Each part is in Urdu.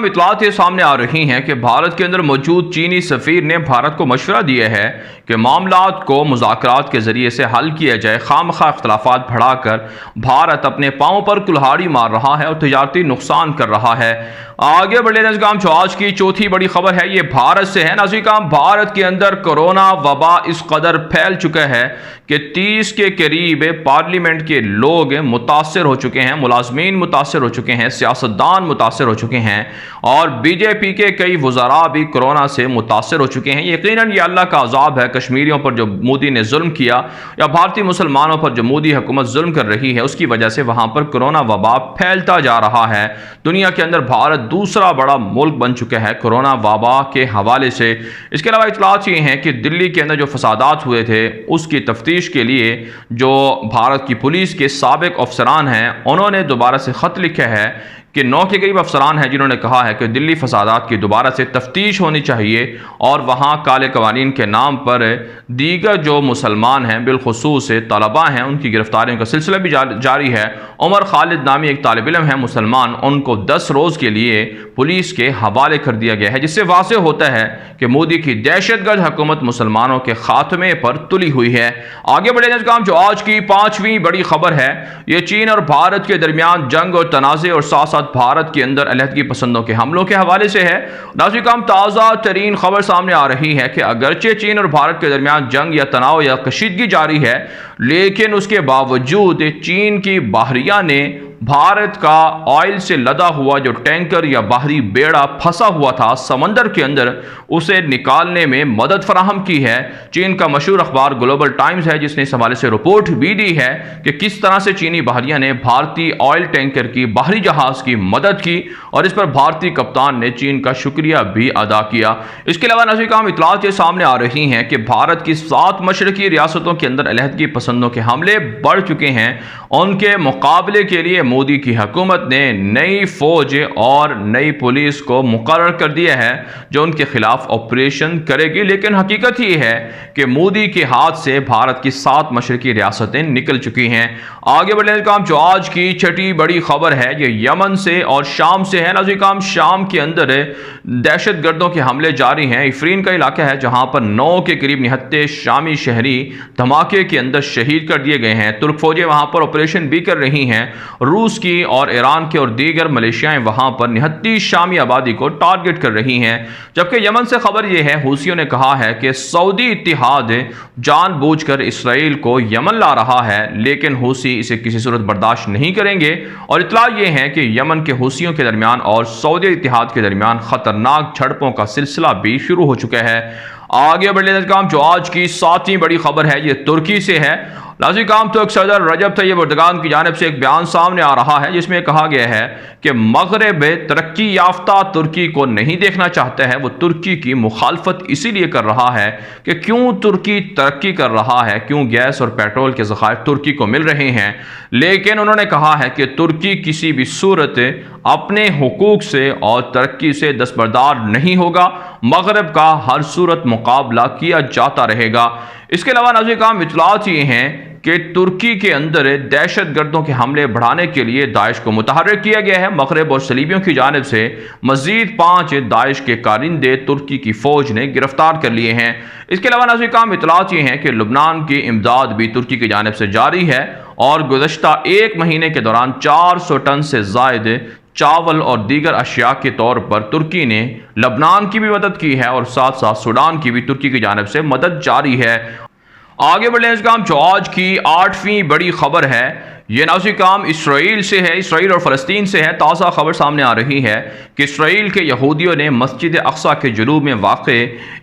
کام اطلاعات یہ سامنے آ رہی ہیں کہ بھارت کے اندر موجود چینی سفیر نے بھارت کو مشورہ دیا ہے کہ معاملات کو مذاکرات کے ذریعے سے حل کیا جائے۔ خامخواہ اختلافات بڑھا کر بھارت اپنے پاؤں پر کلہاڑی مار رہا ہے اور تجارتی نقصان کر رہا ہے۔ آگے بڑھے ناظرین، جو آج کی چوتھی بڑی خبر ہے یہ بھارت سے ہے۔ ناظرین، بھارت کے اندر کورونا وبا اس قدر پھیل چکا ہے کہ 30 کے قریب پارلیمنٹ کے لوگ متاثر ہو چکے ہیں، ملازمین متاثر ہو چکے ہیں، سیاستدان متاثر ہو چکے ہیں اور بی جے پی کے کئی وزراء بھی کورونا سے متاثر ہو چکے ہیں۔ یقیناً یہ اللہ کا عذاب ہے۔ کشمیریوں پر جو مودی نے ظلم کیا یا بھارتی مسلمانوں پر جو مودی حکومت ظلم کر رہی ہے، اس کی وجہ سے وہاں پر کورونا وبا پھیلتا جا رہا ہے۔ دنیا کے اندر بھارت دوسرا بڑا ملک بن چکا ہے کورونا وبا کے حوالے سے۔ اس کے علاوہ اطلاعات یہ ہیں کہ دلی کے اندر جو فسادات ہوئے تھے اس کی تفتیش کے لیے جو بھارت کی پولیس کے سابق افسران ہیں انہوں نے دوبارہ سے خط لکھا ہے کہ 9 کے قریب افسران ہیں جنہوں نے کہا ہے کہ دلی فسادات کی دوبارہ سے تفتیش ہونی چاہیے اور وہاں کالے قوانین کے نام پر دیگر جو مسلمان ہیں بالخصوص طلباء ہیں ان کی گرفتاریوں کا سلسلہ بھی جاری ہے۔ عمر خالد نامی ایک طالب علم ہے مسلمان، ان کو 10 روز کے لیے پولیس کے حوالے کر دیا گیا ہے، جس سے واضح ہوتا ہے کہ مودی کی دہشت گرد حکومت مسلمانوں کے خاتمے پر تلی ہوئی ہے۔ آگے بڑھے ناظرین، جو آج کی 5ویں بڑی خبر ہے یہ چین اور بھارت کے درمیان جنگ اور تنازع اور ساتھ بھارت کے اندر علیحدگی پسندوں کے حملوں کے حوالے سے ہے۔ ناظرین، تازہ ترین خبر سامنے آ رہی ہے کہ اگرچہ چین اور بھارت کے درمیان جنگ یا تناؤ یا کشیدگی جاری ہے لیکن اس کے باوجود چین کی بحریہ نے بھارت کا آئل سے لدا ہوا جو ٹینکر یا بحری بیڑا پھنسا ہوا تھا سمندر کے اندر اسے نکالنے میں مدد فراہم کی ہے۔ چین کا مشہور اخبار گلوبل ٹائمز ہے جس نے اس حوالے سے رپورٹ بھی دی ہے کہ کس طرح سے چینی بحریہ نے بھارتی آئل ٹینکر کی بحری جہاز کی مدد کی اور اس پر بھارتی کپتان نے چین کا شکریہ بھی ادا کیا۔ اس کے علاوہ ناظرین، اطلاعات یہ سامنے آ رہی ہیں کہ بھارت کی 7 مشرقی ریاستوں کے اندر علیحدگی پسندوں کے حملے بڑھ چکے ہیں۔ ان کے مقابلے کے لیے مودی کی حکومت نے نئی فوج اور نئی پولیس کو مقرر کر دیا ہے جو ان کے خلاف آپریشن کرے گی، لیکن حقیقت یہ ہے کہ مودی کے ہاتھ سے بھارت کی 7 مشرقی ریاستیں نکل چکی ہیں۔ آگے بڑھنے کا کام جو آج کی 6ٹھی بڑی خبر ہے یہ یمن سے اور شام سے ہے۔ ناظرین، شام کے اندر دہشت گردوں کے حملے جاری ہیں۔ عفرین کا علاقہ ہے جہاں پر 9 کے قریب نہتے شامی شہری دھماکے کے اندر شہید کر دیے گئے ہیں۔ ترک فوجیں وہاں پر آپریشن بھی کر رہی ہیں۔ روس کی اور ایران کے اور دیگر ملیشیائیں وہاں پر نہتی شامی آبادی کو ٹارگٹ کر رہی ہیں۔ جبکہ یمن سے خبر یہ ہے حوثیوں نے کہا ہے کہ سعودی اتحاد جان بوجھ کر اسرائیل کو یمن لا رہا ہے لیکن حوثی اسے کسی صورت برداشت نہیں کریں گے، اور اطلاع یہ ہے کہ یمن کے حوثیوں کے درمیان اور سعودی اتحاد کے درمیان خطرناک جھڑپوں کا سلسلہ بھی شروع ہو چکا ہے۔ آگے بڑھنے کا کام جو آج کی 7ویں بڑی خبر ہے یہ ترکی سے ہے۔ ناظرین، ترک صدر رجب طیب اردگان کی جانب سے ایک بیان سامنے آ رہا ہے جس میں کہا گیا ہے کہ مغرب ترقی یافتہ ترکی کو نہیں دیکھنا چاہتا ہے، وہ ترکی کی مخالفت اسی لیے کر رہا ہے کہ کیوں ترکی ترقی کر رہا ہے، کیوں گیس اور پیٹرول کے ذخائر ترکی کو مل رہے ہیں، لیکن انہوں نے کہا ہے کہ ترکی کسی بھی صورت اپنے حقوق سے اور ترقی سے دستبردار نہیں ہوگا، مغرب کا ہر صورت مقابلہ کیا جاتا رہے گا۔ اس کے علاوہ ناظرین، اطلاعات یہ ہیں کہ ترکی کے اندر دہشت گردوں کے حملے بڑھانے کے لیے داعش کو متحرک کیا گیا ہے۔ مغرب اور صلیبیوں کی جانب سے مزید 5 داعش کے کارندے ترکی کی فوج نے گرفتار کر لیے ہیں۔ اس کے علاوہ ناظرین، اطلاعات یہ ہیں کہ لبنان کی امداد بھی ترکی کی جانب سے جاری ہے اور گزشتہ 1 مہینے کے دوران 400 ٹن سے زائد چاول اور دیگر اشیاء کے طور پر ترکی نے لبنان کی بھی مدد کی ہے اور ساتھ ساتھ سوڈان کی بھی ترکی کی جانب سے مدد جاری ہے۔ آگے بڑھنے کا کام جو آج کی 8ویں بڑی خبر ہے یہ ناظرین کام اسرائیل سے ہے، اسرائیل اور فلسطین سے ہے۔ تازہ خبر سامنے آ رہی ہے کہ اسرائیل کے یہودیوں نے مسجد اقصی کے جنوب میں واقع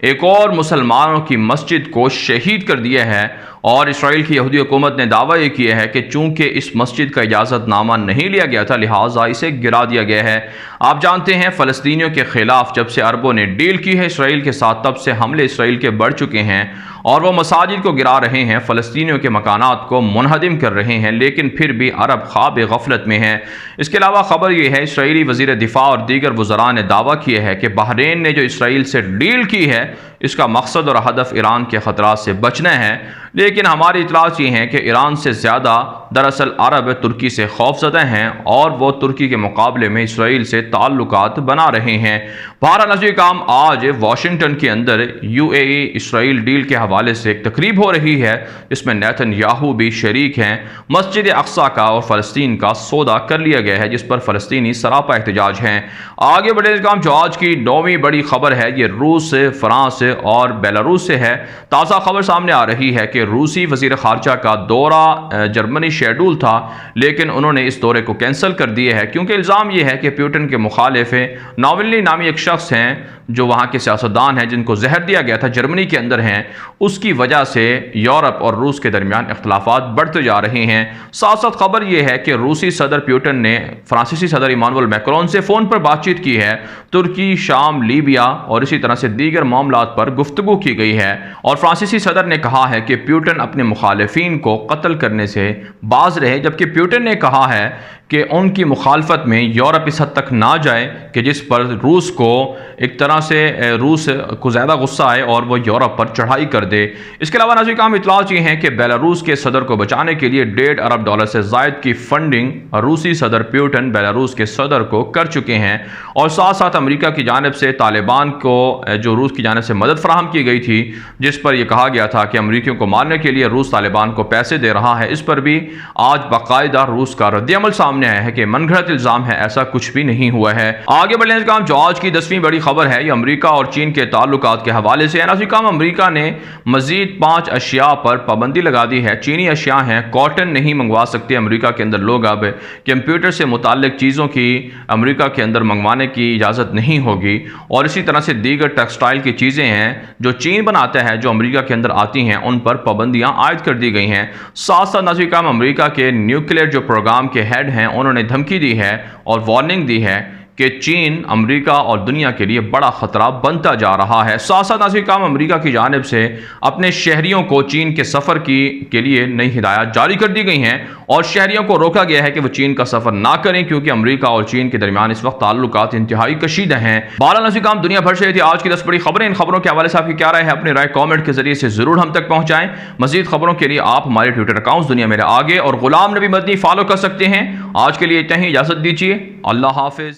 ایک اور مسلمانوں کی مسجد کو شہید کر دیا ہے، اور اسرائیل کی یہودی حکومت نے دعویٰ یہ کیا ہے کہ چونکہ اس مسجد کا اجازت نامہ نہیں لیا گیا تھا لہٰذا اسے گرا دیا گیا ہے۔ آپ جانتے ہیں فلسطینیوں کے خلاف جب سے عربوں نے ڈیل کی ہے اسرائیل کے ساتھ تب سے حملے اسرائیل کے بڑھ چکے ہیں اور وہ مساجد کو گرا رہے ہیں، فلسطینیوں کے مکانات کو منہدم کر رہے ہیں، لیکن پھر بھی عرب خواب غفلت میں ہیں۔ اس کے علاوہ خبر یہ ہے اسرائیلی وزیر دفاع اور دیگر وزراء نے دعویٰ کیا ہے کہ بحرین نے جو اسرائیل سے ڈیل کی ہے اس کا مقصد اور ہدف ایران کے خطرات سے بچنا ہے، لیکن ہماری اطلاعات یہ ہیں کہ ایران سے زیادہ دراصل عرب ترکی سے خوف زدہ ہیں اور وہ ترکی کے مقابلے میں اسرائیل سے تعلقات بنا رہے ہیں۔ بہرحال ناظرین کرام، آج واشنگٹن کے اندر UAE اسرائیل ڈیل کے حوالے سے ایک تقریب ہو رہی ہے جس میں نیتن یاہو بھی شریک ہیں۔ مسجد اقصی کا اور فلسطین کا سودا کر لیا گیا ہے جس پر فلسطینی سراپا احتجاج ہیں۔ آگے بڑھے کام جو آج کی 9ویں بڑی خبر ہے یہ روس، فرانس اور بیلاروس سے ہے۔ تازہ خبر سامنے آ رہی ہے کہ روسی وزیر خارجہ کا دورہ جرمنی شیڈول تھا لیکن انہوں نے اس دورے کو کینسل کر دیا ہے کیونکہ الزام یہ ہے کہ پیوٹن کے مخالف ناولنی نامی ایک شخص ہیں جو وہاں کے سیاستدان ہیں جن کو زہر دیا گیا تھا، جرمنی کے اندر ہیں، اس کی وجہ سے یورپ اور روس کے درمیان اختلافات بڑھتے جا رہے ہیں۔ ساتھ ساتھ خبر یہ ہے کہ روسی صدر پیوٹن نے فرانسیسی صدر ایمانوئل میکرون سے فون پر بات چیت کی ہے۔ ترکی، شام، لیبیا اور اسی طرح سے دیگر معاملات پر گفتگو کی گئی ہے اور فرانسیسی صدر نے کہا ہے کہ پیوٹن اپنے مخالفین کو قتل کرنے سے باز رہے، جبکہ پیوٹن نے کہا ہے کہ ان کی مخالفت میں یورپ اس حد تک نہ جائے کہ جس پر روس کو ایک طرح سے روس کو زیادہ غصہ آئے اور وہ یورپ پر چڑھائی کر دے۔ اس کے علاوہ ناظرین کرام اطلاعات یہ ہیں کہ بیلاروس کے صدر کو بچانے کے لیے $1.5 ارب سے زائد کی فنڈنگ روسی صدر پیوٹن بیلاروس کے صدر کو کر چکے ہیں اور ساتھ ساتھ امریکہ کی جانب سے طالبان کو جو روس کی جانب سے مدد فراہم کی گئی تھی جس پر یہ کہا گیا تھا کہ امریکیوں کو مارنے کے لیے روس طالبان کو پیسے دے رہا ہے، اس پر بھی آج باقاعدہ روس کا رد عمل سامنے آیا ہے کہ من گھڑت الزام ہے، ایسا کچھ بھی نہیں ہوا ہے۔ آگے بڑھنے کا جو آج کی 10ویں بڑی خبر ہے یہ امریکہ اور چین کے تعلقات کے حوالے سے ہے۔ ناظرین کرام، امریکہ نے مزید 5 اشیاء پر پابندی لگا دی ہے۔ چینی اشیاء ہیں، کاٹن نہیں منگوا سکتے امریکہ کے اندر لوگ، اب کمپیوٹر سے متعلق چیزوں کی امریکہ کے اندر منگوانے کی اجازت نہیں ہوگی اور اسی طرح سے دیگر ٹیکسٹائل کی چیزیں ہیں جو چین بناتا ہے جو امریکہ کے اندر آتی ہیں ان پر پابندیاں عائد کر دی گئی ہیں۔ ساتھ ساتھ ناظرین کرام امریکہ کے نیوکلیئر جو پروگرام کے ہیڈ ہیں انہوں نے دھمکی دی ہے اور وارننگ دی ہے کہ چین امریکہ اور دنیا کے لیے بڑا خطرہ بنتا جا رہا ہے۔ ساتھ ساتھ ناظرین کرام امریکہ کی جانب سے اپنے شہریوں کو چین کے سفر کے لیے نئی ہدایات جاری کر دی گئی ہیں اور شہریوں کو روکا گیا ہے کہ وہ چین کا سفر نہ کریں کیونکہ امریکہ اور چین کے درمیان اس وقت تعلقات انتہائی کشیدہ ہیں۔ بہرحال ناظرین کرام دنیا بھر سے تھی آج کی 10 بڑی خبریں۔ ان خبروں کے حوالے سے آپ کی کیا رائے ہے؟ اپنی رائے کامنٹ کے ذریعے سے ضرور ہم تک پہنچائیں۔ مزید خبروں کے لیے آپ ہمارے ٹویٹر اکاؤنٹ دنیا میرے آگے اور غلام نبی مدنی فالو کر سکتے ہیں۔ آج کے لیے اتنا ہی، اجازت دیجیے، اللہ حافظ۔